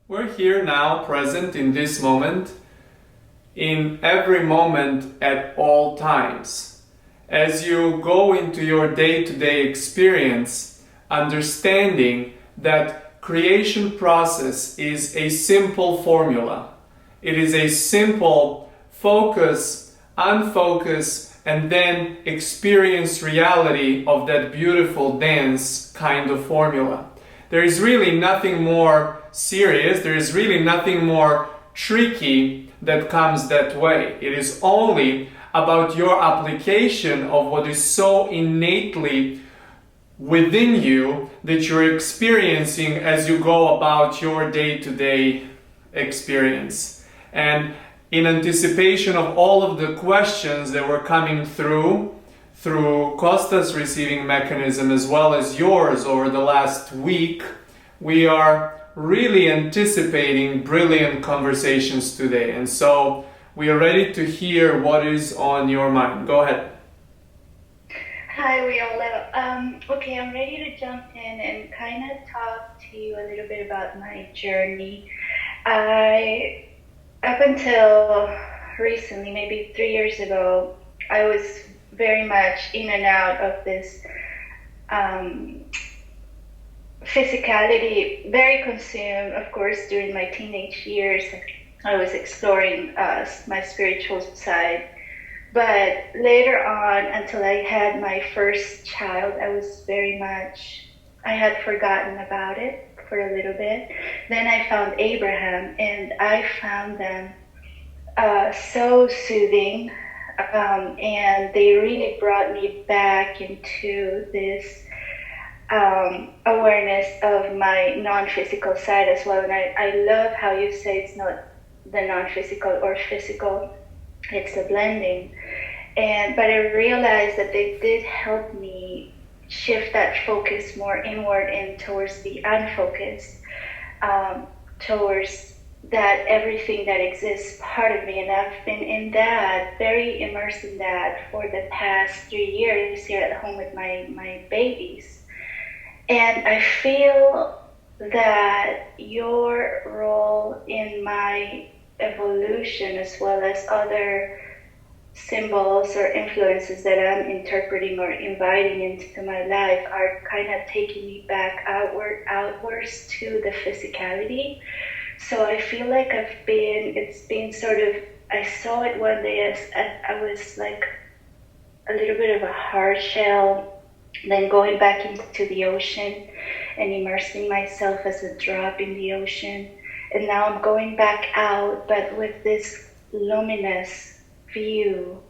We're here now, present in this moment, in every moment at all times. As you go into your day-to-day experience, understanding that creation process is a simple formula. It is a simple focus, unfocus, and then experience reality of that beautiful dance kind of formula. There is really nothing more serious, there is really nothing more tricky that comes that way. It is only about your application of what is so innately within you that you're experiencing as you go about your day-to-day experience. And in anticipation of all of the questions that were coming through Kosta's receiving mechanism as well as yours over the last week, we are really anticipating brilliant conversations today. And so we are ready to hear what is on your mind. Go ahead. Hi, Weola. Okay, I'm ready to jump in and kind of talk to you a little bit about my journey. Up until recently, maybe 3 years ago, I was very much in and out of this physicality, very consumed, of course, during my teenage years. I was exploring my spiritual side. But later on, until I had my first child, I had forgotten about it for a little bit. Then I found Abraham, and I found them so soothing. And they really brought me back into this awareness of my non-physical side as well. And I love how you say it's not the non-physical or physical, it's a blending. But I realized that they did help me shift that focus more inward and towards the unfocused, towards that everything that exists part of me. And I've been in that, very immersed in that for the past 3 years here at home with my babies. And I feel that your role in my evolution, as well as other symbols or influences that I'm interpreting or inviting into my life, are kind of taking me back outwards to the physicality. So I feel like it's been sort of, I saw it one day as I was like a little bit of a hard shell, then going back into the ocean and immersing myself as a drop in the ocean. And now I'm going back out, but with this luminous view,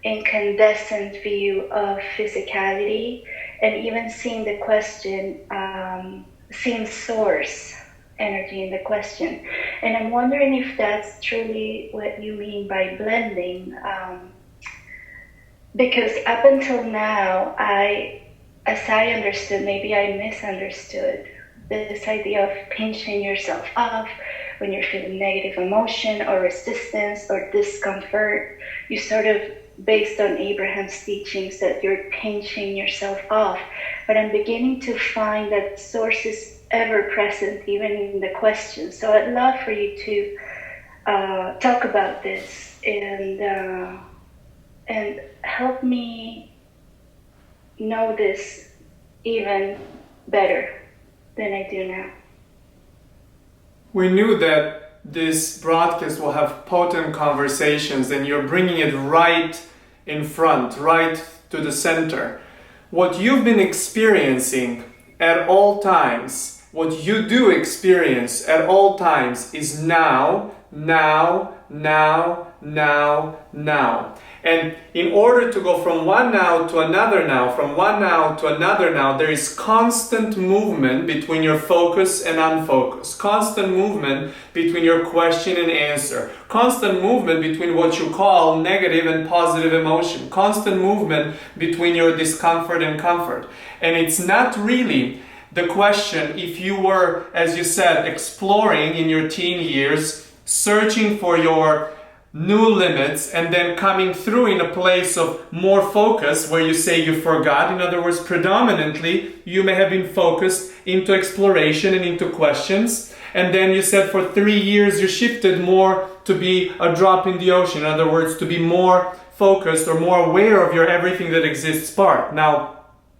incandescent view of physicality, and even seeing the question, seeing source energy in the question. And I'm wondering if that's truly what you mean by blending, because up until now, as I understood, maybe I misunderstood this idea of pinching yourself off when you're feeling negative emotion or resistance or discomfort. You sort of, based on Abraham's teachings, that you're pinching yourself off. But I'm beginning to find that source is ever present, even in the question. So I'd love for you to talk about this and help me know this even better than I do now. We knew that this broadcast will have potent conversations, and you're bringing it right in front, right to the center. What you've been experiencing at all times, what you do experience at all times is now, now, now, now, now. And in order to go from one now to another now, from one now to another now, there is constant movement between your focus and unfocus, constant movement between your question and answer, constant movement between what you call negative and positive emotion, constant movement between your discomfort and comfort. And it's not really the question if you were, as you said, exploring in your teen years, searching for your new limits, and then coming through in a place of more focus where you say you forgot. In other words, predominantly you may have been focused into exploration and into questions, And then you said for 3 years you shifted more to be a drop in the ocean. In other words, to be more focused or more aware of your everything that exists part. Now,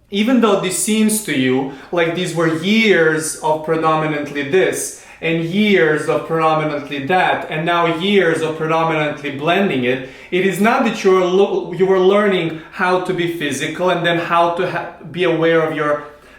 even though this seems to you like these were years of predominantly this and years of predominantly that and now years of predominantly blending it, it is not that you were learning how to be physical and then how to be aware of your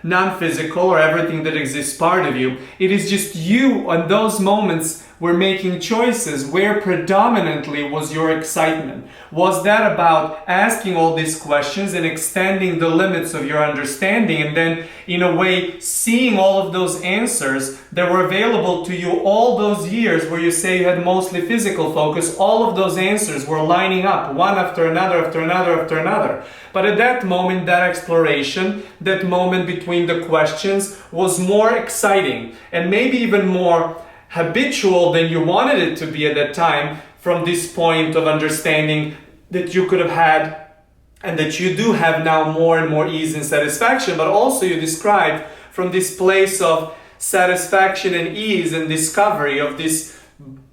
non-physical or everything that exists part of you. It is just you on those moments were making choices where predominantly was your excitement. Was that about asking all these questions and extending the limits of your understanding and then in a way seeing all of those answers that were available to you all those years where you say you had mostly physical focus, all of those answers were lining up one after another after another after another. But at that moment, that exploration, that moment between the questions was more exciting and maybe even more habitual than you wanted it to be at that time, from this point of understanding that you could have had and that you do have now more and more ease and satisfaction. But also you described from this place of satisfaction and ease and discovery of this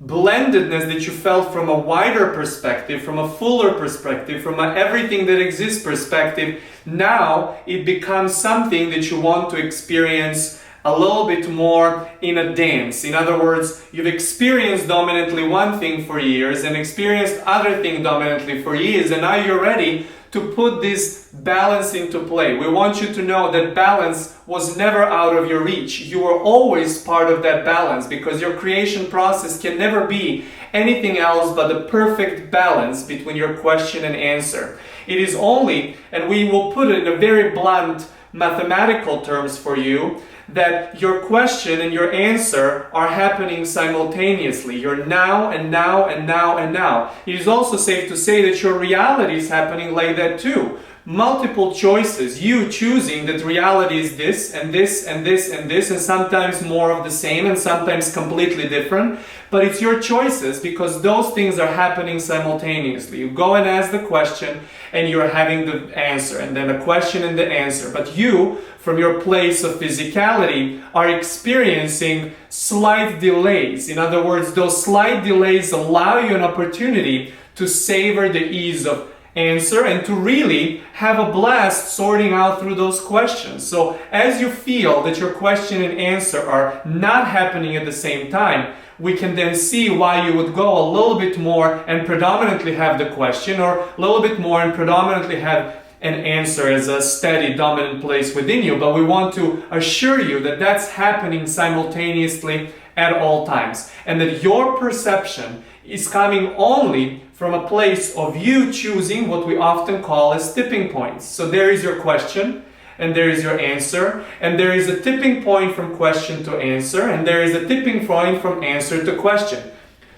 blendedness that you felt from a wider perspective, from a fuller perspective, from an everything that exists perspective. Now it becomes something that you want to experience a little bit more in a dance. In other words, you've experienced dominantly one thing for years and experienced other thing dominantly for years, and now you're ready to put this balance into play. We want you to know that balance was never out of your reach. You were always part of that balance, because your creation process can never be anything else but the perfect balance between your question and answer. It is only, and we will put it in a very blunt mathematical terms for you, that your question and your answer are happening simultaneously. You're now and now and now and now. It is also safe to say that your reality is happening like that too. Multiple choices, you choosing that reality is this and this and this and this, and sometimes more of the same and sometimes completely different. But it's your choices, because those things are happening simultaneously. You go and ask the question and you're having the answer, and then the question and the answer. But you, from your place of physicality, are experiencing slight delays. In other words, those slight delays allow you an opportunity to savor the ease of answer and to really have a blast sorting out through those questions. So as you feel that your question and answer are not happening at the same time, we can then see why you would go a little bit more and predominantly have the question, or a little bit more and predominantly have an answer as a steady dominant place within you. But we want to assure you that that's happening simultaneously at all times, and that your perception is coming only from a place of you choosing what we often call as tipping points. So there is your question, and there is your answer, and there is a tipping point from question to answer, and there is a tipping point from answer to question.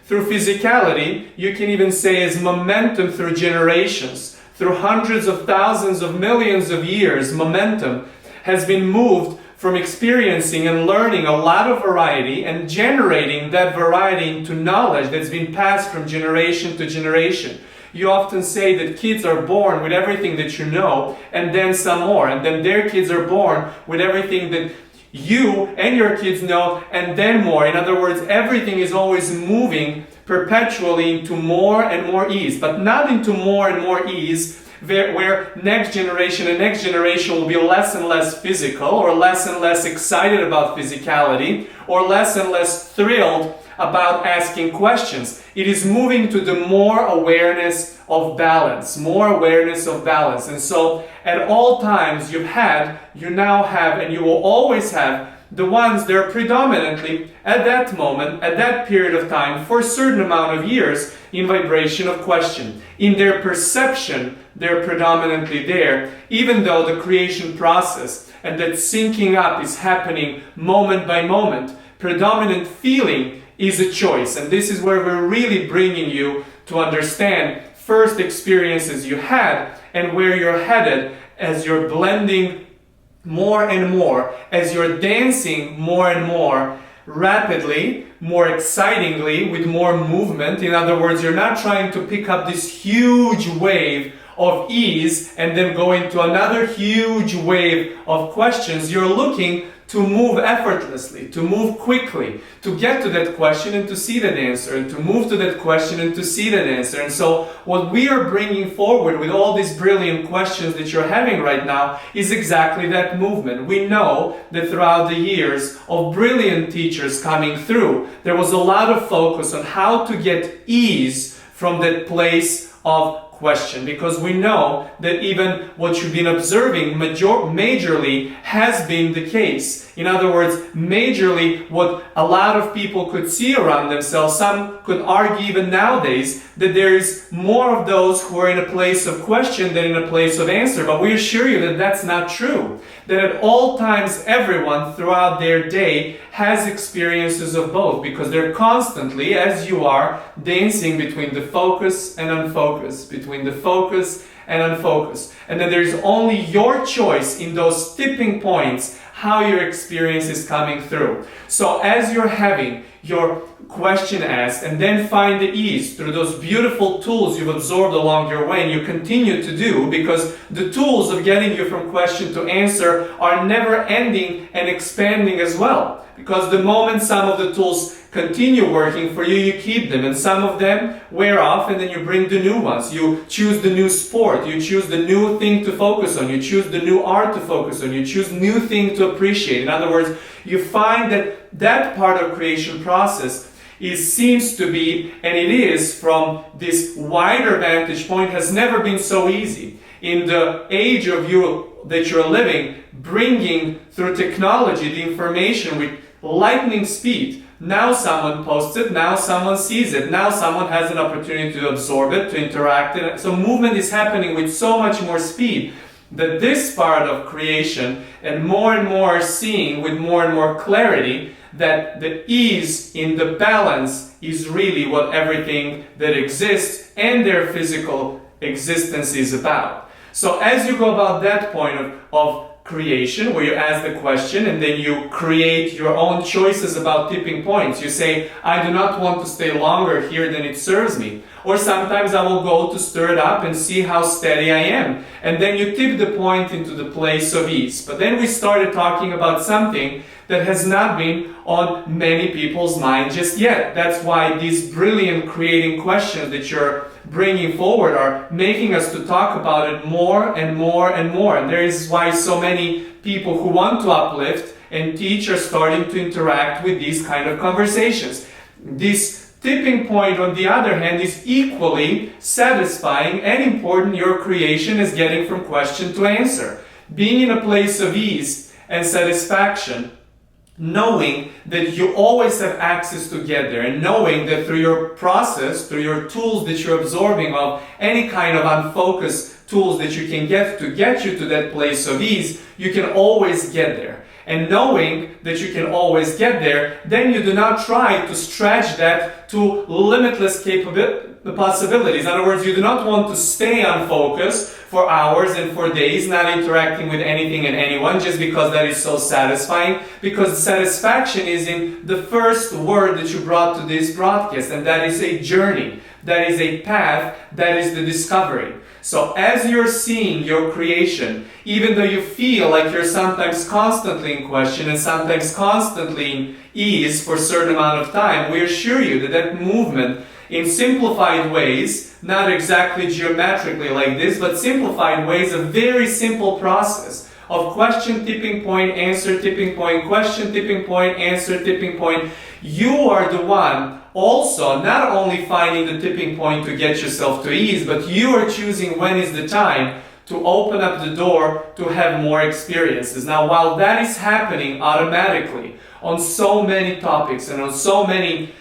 Through physicality, you can even say as momentum through generations, through hundreds of thousands of millions of years, momentum has been moved from experiencing and learning a lot of variety and generating that variety into knowledge that's been passed from generation to generation. You often say that kids are born with everything that you know, and then some more, and then their kids are born with everything that you and your kids know, and then more. In other words, everything is always moving perpetually into more and more ease, but not into more and more ease where next generation and next generation will be less and less physical, or less and less excited about physicality, or less and less thrilled about asking questions. It is moving to the more awareness of balance, more awareness of balance. And so at all times you've had, you now have, and you will always have the ones that are predominantly at that moment, at that period of time, for a certain amount of years, in vibration of question. In their perception, they're predominantly there, even though the creation process and that syncing up is happening moment by moment. Predominant feeling is a choice, and this is where we're really bringing you to understand first experiences you had and where you're headed as you're blending more and more, as you're dancing more and more rapidly, more excitingly, with more movement. In other words, you're not trying to pick up this huge wave of ease and then go into another huge wave of questions. You're looking to move effortlessly, to move quickly, to get to that question and to see that answer, and to move to that question and to see that answer. And so what we are bringing forward with all these brilliant questions that you're having right now is exactly that movement. We know that throughout the years of brilliant teachers coming through, there was a lot of focus on how to get ease from that place of question, because we know that even what you've been observing majorly has been the case. In other words, majorly what a lot of people could see around themselves, some could argue even nowadays that there is more of those who are in a place of question than in a place of answer. But we assure you that that's not true. That at all times, everyone throughout their day has experiences of both, because they're constantly, as you are, dancing between the focus and unfocus, between the focus and unfocus. And then there's only your choice in those tipping points how your experience is coming through. So as you're having your question asked and then find the ease through those beautiful tools you've absorbed along your way, and you continue to do, because the tools of getting you from question to answer are never ending and expanding as well. Because the moment some of the tools continue working for you, you keep them, and some of them wear off, and then you bring the new ones. You choose the new sport, you choose the new thing to focus on, you choose the new art to focus on, you choose new thing to appreciate. In other words, you find that that part of creation process seems to be, and it is from this wider vantage point, has never been so easy. In the age of you that you're living, bringing through technology the information with lightning speed. Now someone posts it, now someone sees it, now someone has an opportunity to absorb it, to interact in it. So movement is happening with so much more speed that this part of creation, and more seeing with more and more clarity, that the ease in the balance is really what everything that exists and their physical existence is about. So as you go about that point of creation, where you ask the question and then you create your own choices about tipping points. You say, I do not want to stay longer here than it serves me. Or sometimes I will go to stir it up and see how steady I am. And then you tip the point into the place of ease. But then we started talking about something that has not been on many people's mind just yet. That's why these brilliant creating questions that you're bringing forward are making us to talk about it more and more and more. And there is why so many people who want to uplift and teach are starting to interact with these kind of conversations. This tipping point, on the other hand, is equally satisfying and important. Your creation is getting from question to answer. Being in a place of ease and satisfaction, knowing that you always have access to get there, and knowing that through your process, through your tools that you're absorbing of any kind of unfocused tools that you can get you to that place of ease, you can always get there. And knowing that you can always get there, then you do not try to stretch that to limitless possibilities. In other words, you do not want to stay unfocused for hours and for days, not interacting with anything and anyone, just because that is so satisfying. Because satisfaction is in the first word that you brought to this broadcast, and that is a journey, that is a path, that is the discovery. So as you're seeing your creation, even though you feel like you're sometimes constantly in question and sometimes constantly in ease for a certain amount of time, we assure you that that movement in simplified ways, not exactly geometrically like this, but simplified ways, a very simple process of question, tipping point, answer, tipping point, question, tipping point, answer, tipping point. You are the one also not only finding the tipping point to get yourself to ease, but you are choosing when is the time to open up the door to have more experiences. Now, while that is happening automatically on so many topics and on so many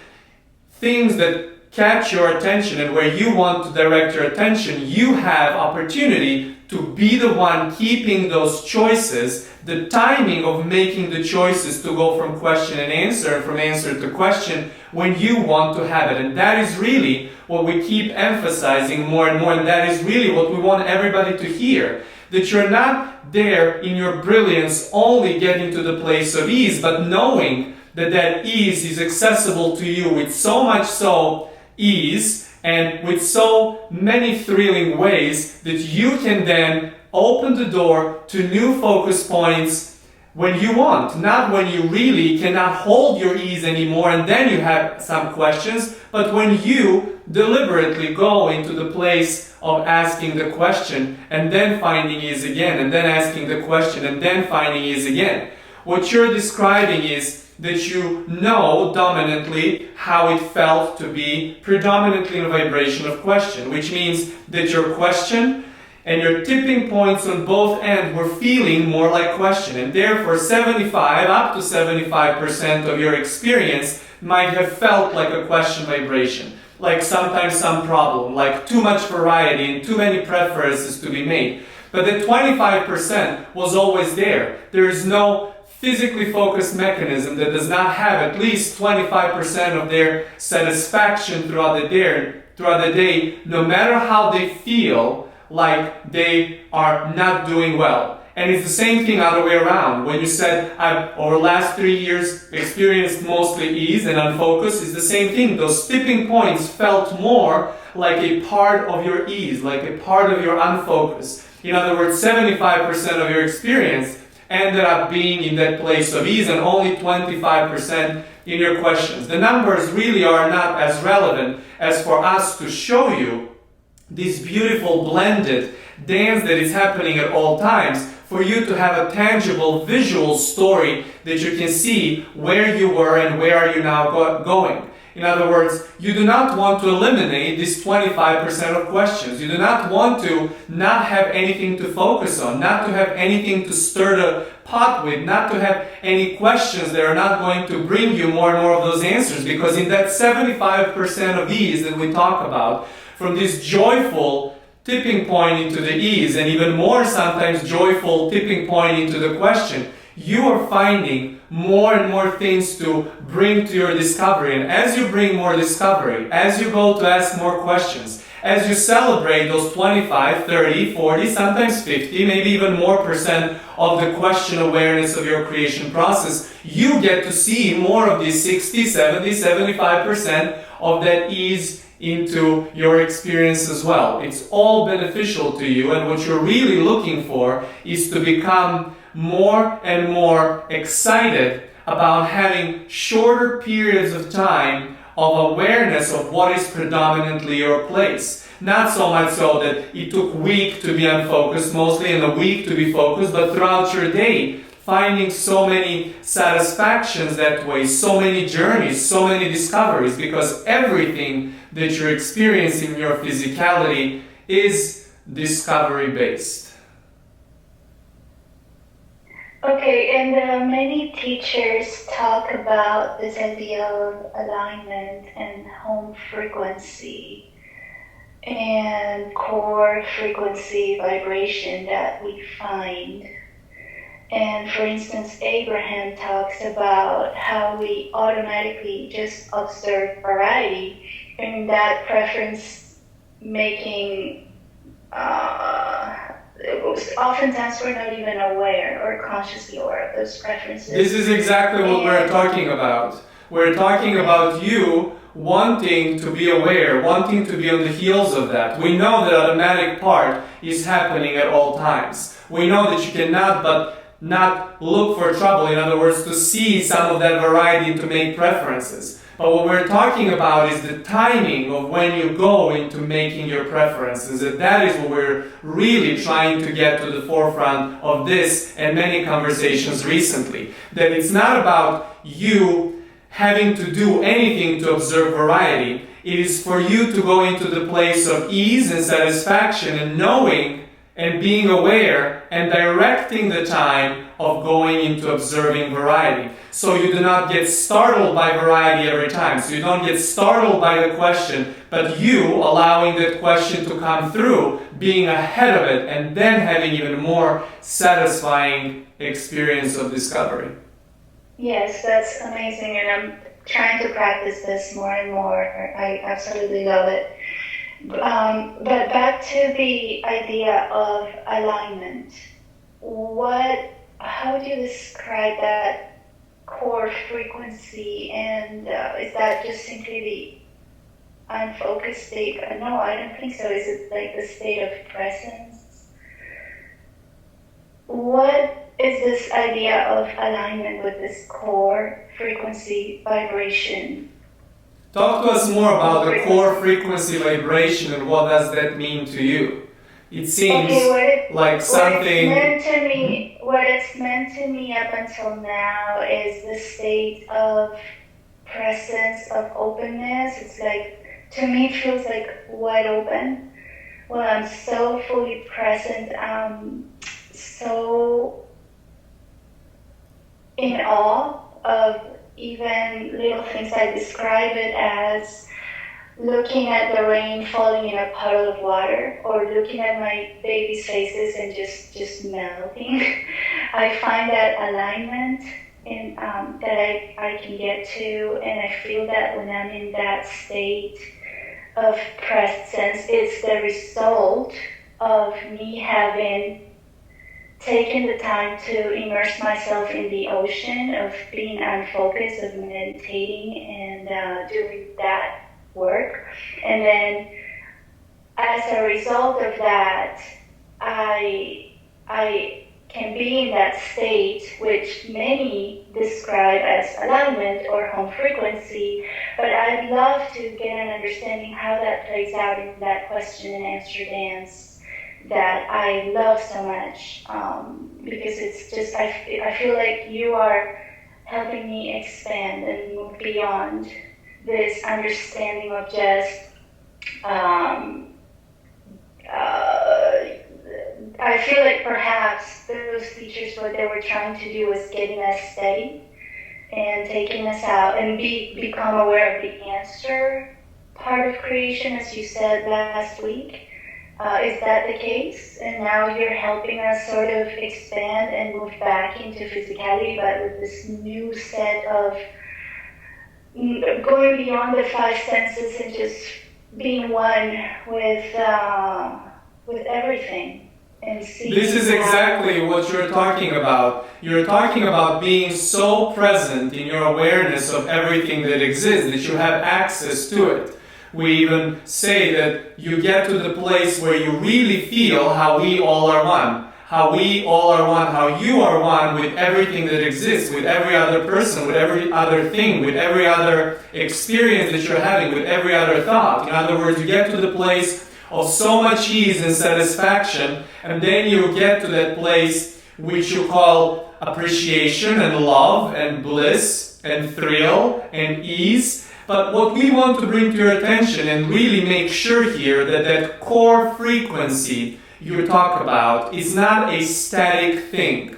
things that catch your attention and where you want to direct your attention, you have opportunity to be the one keeping those choices, the timing of making the choices to go from question and answer, and from answer to question when you want to have it. And that is really what we keep emphasizing more and more, and that is really what we want everybody to hear. That you're not there in your brilliance only getting to the place of ease, but knowing that that ease is accessible to you with so much ease and with so many thrilling ways that you can then open the door to new focus points when you want, not when you really cannot hold your ease anymore and then you have some questions, but when you deliberately go into the place of asking the question and then finding ease again, and then asking the question and then finding ease again. What you're describing is that you know dominantly how it felt to be predominantly in a vibration of question, which means that your question and your tipping points on both ends were feeling more like question, and therefore 75 up to 75% of your experience might have felt like a question vibration, like sometimes some problem, like too much variety and too many preferences to be made. But the 25% was always there. There is no physically focused mechanism that does not have at least 25% of their satisfaction throughout the day, no matter how they feel like they are not doing well. And it's the same thing other way around. When you said, I've over the last 3 years experienced mostly ease and unfocus, it's the same thing. Those tipping points felt more like a part of your ease, like a part of your unfocus. In other words, 75% of your experience ended up being in that place of ease and only 25% in your questions. The numbers really are not as relevant as for us to show you this beautiful blended dance that is happening at all times, for you to have a tangible visual story that you can see where you were and where are you now going. In other words, you do not want to eliminate this 25% of questions. You do not want to not have anything to focus on, not to have anything to stir the pot with, not to have any questions that are not going to bring you more and more of those answers, because in that 75% of ease that we talk about, from this joyful tipping point into the ease, and even more sometimes joyful tipping point into the question, you are finding more and more things to bring to your discovery. And as you bring more discovery, as you go to ask more questions, as you celebrate those 25, 30, 40, sometimes 50, maybe even more percent of the question awareness of your creation process, you get to see more of these 60, 70, 75% of that ease into your experience as well. It's all beneficial to you, and what you're really looking for is to become more and more excited about having shorter periods of time of awareness of what is predominantly your place. Not so much so that it took a week to be unfocused, mostly in a week to be focused, but throughout your day, finding so many satisfactions that way, so many journeys, so many discoveries, because everything that you're experiencing in your physicality is discovery-based. Okay, and many teachers talk about this idea of alignment and home frequency and core frequency vibration that we find. And for instance, Abraham talks about how we automatically just observe variety, and that preference making, oftentimes we're not even aware or consciously aware of those preferences. This is exactly what we're talking about. We're talking about you wanting to be aware, wanting to be on the heels of that. We know that automatic part is happening at all times. We know that you cannot but not look for trouble, in other words, to see some of that variety and to make preferences. But what we're talking about is the timing of when you go into making your preferences. And that is what we're really trying to get to the forefront of this and many conversations recently. That it's not about you having to do anything to observe variety. It is for you to go into the place of ease and satisfaction and knowing and being aware and directing the time of going into observing variety. So you do not get startled by variety every time. So you don't get startled by the question, but you allowing that question to come through, being ahead of it, and then having even more satisfying experience of discovery. Yes, that's amazing, and I'm trying to practice this more and more. I absolutely love it. But back to the idea of alignment. How do you describe that core frequency? And is that just simply the unfocused state? No, I don't think so. Is it like the state of presence? what is this idea of alignment with this core frequency vibration? Talk to us more about the core frequency vibration and what does that mean to you. It seems like something... What it's meant to me up until now is the state of presence, of openness. It's like, to me, it feels like wide open. When I'm so fully present, so in awe of even little things. I describe it as looking at the rain falling in a puddle of water, or looking at my baby's faces and just melting. I find that alignment in, that I can get to, and I feel that when I'm in that state of presence, it's the result of me having taken the time to immerse myself in the ocean, of being unfocused, of meditating and doing that work. And then as a result of that, I can be in that state, which many describe as alignment or home frequency, but I'd love to get an understanding how that plays out in that question and answer dance that I love so much, because it's just, I feel like you are helping me expand and move beyond this understanding of just, I feel like perhaps those teachers, what they were trying to do was getting us steady and taking us out and become aware of the answer part of creation, as you said last week. Is that the case? And now you're helping us sort of expand and move back into physicality, but with this new set of going beyond the five senses and just being one with everything. And this is exactly what you're talking about. You're talking about being so present in your awareness of everything that exists that you have access to it. We even say that you get to the place where you really feel how we all are one. How we all are one, how you are one with everything that exists, with every other person, with every other thing, with every other experience that you're having, with every other thought. In other words, you get to the place of so much ease and satisfaction, and then you get to that place which you call appreciation and love and bliss and thrill and ease. But what we want to bring to your attention and really make sure here that core frequency you talk about is not a static thing.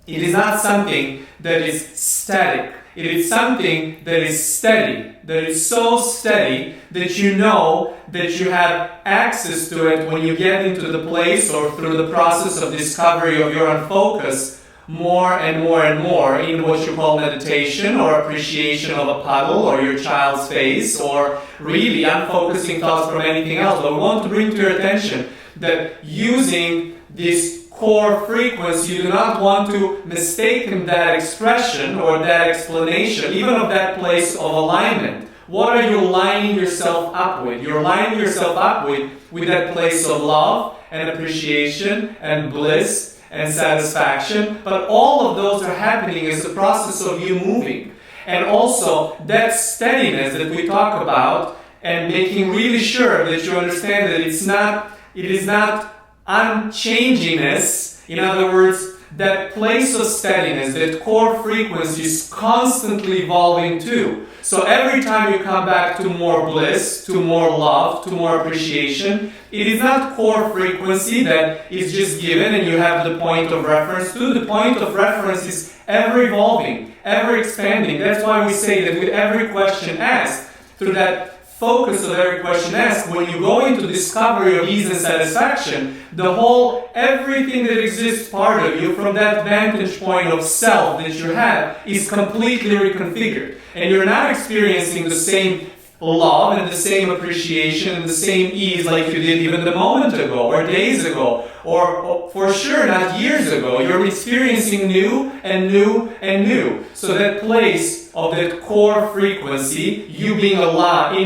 It is not something that is static. It is something that is steady, that is so steady that you know that you have access to it when you get into the place or through the process of discovery of your own focus more and more and more in what you call meditation or appreciation of a puddle or your child's face, or really unfocusing thoughts from anything else. But we want to bring to your attention that using this core frequency, you do not want to mistake that expression or that explanation, even of that place of alignment. What are you lining yourself up with? You're lining yourself up with that place of love and appreciation and bliss and satisfaction, but all of those are happening as a process of you moving. And also that steadiness that we talk about, and making really sure that you understand that it is not unchanginess. In other words, that place of steadiness, that core frequency is constantly evolving too. So every time you come back to more bliss, to more love, to more appreciation, it is not core frequency that is just given and you have the point of reference to. The point of reference is ever evolving, ever expanding. That's why we say that with every question asked, through that focus of every question asked, when you go into discovery of ease and satisfaction, everything that exists part of you from that vantage point of self that you have is completely reconfigured. And you're not experiencing the same love and the same appreciation and the same ease like you did even a moment ago or days ago, or for sure not years ago. You're experiencing new and new and new. So that place of that core frequency, you being in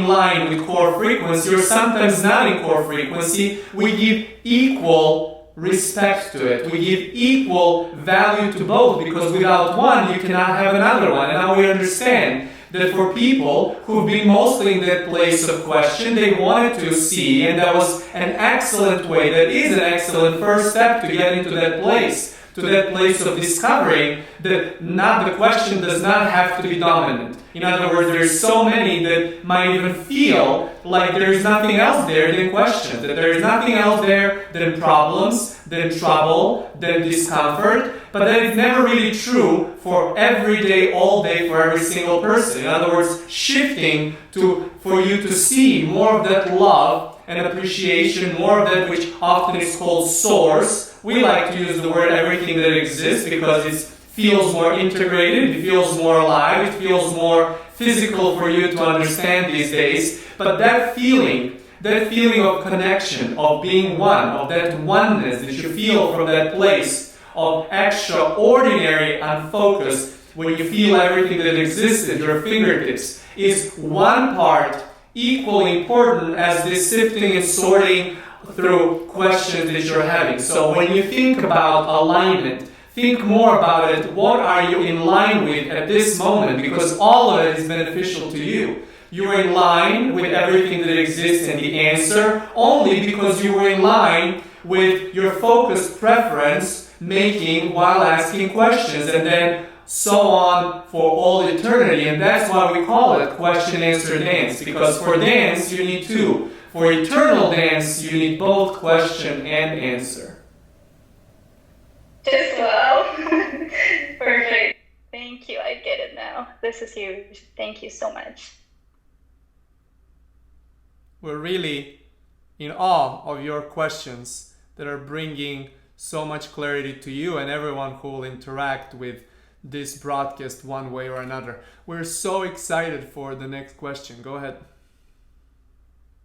line with core frequency, or sometimes not in core frequency, we give equal respect to it. We give equal value to both, because without one, you cannot have another one. And now we understand that for people who've been mostly in that place of question, they wanted to see, and that was an excellent way, that is an excellent first step to get into that place of discovering that not the question does not have to be dominant. In other words, there's so many that might even feel like there's nothing else there than questions, that there is nothing else there than problems, than trouble, than discomfort, but that is never really true for every day, all day, for every single person. In other words, shifting for you to see more of that love and appreciation, more of that which often is called source. We like to use the word everything that exists because it feels more integrated, it feels more alive, it feels more physical for you to understand these days. But that feeling of connection, of being one, of that oneness that you feel from that place of extraordinary unfocused, when you feel everything that exists at your fingertips, is one part equally important as this sifting and sorting through questions that you're having. So when you think about alignment, think more about it. What are you in line with at this moment? Because all of it is beneficial to you. You are in line with everything that exists and the answer only because you were in line with your focused preference making while asking questions, and then so on for all eternity. And that's why we call it question, answer, dance, because for dance you need two. For eternal dance you need both question and answer. Just wow. Perfect. Thank you. I get it now. This is huge. Thank you so much. We're really in awe of your questions that are bringing so much clarity to you and everyone who will interact with this broadcast one way or another. We're so excited for the next question. Go ahead.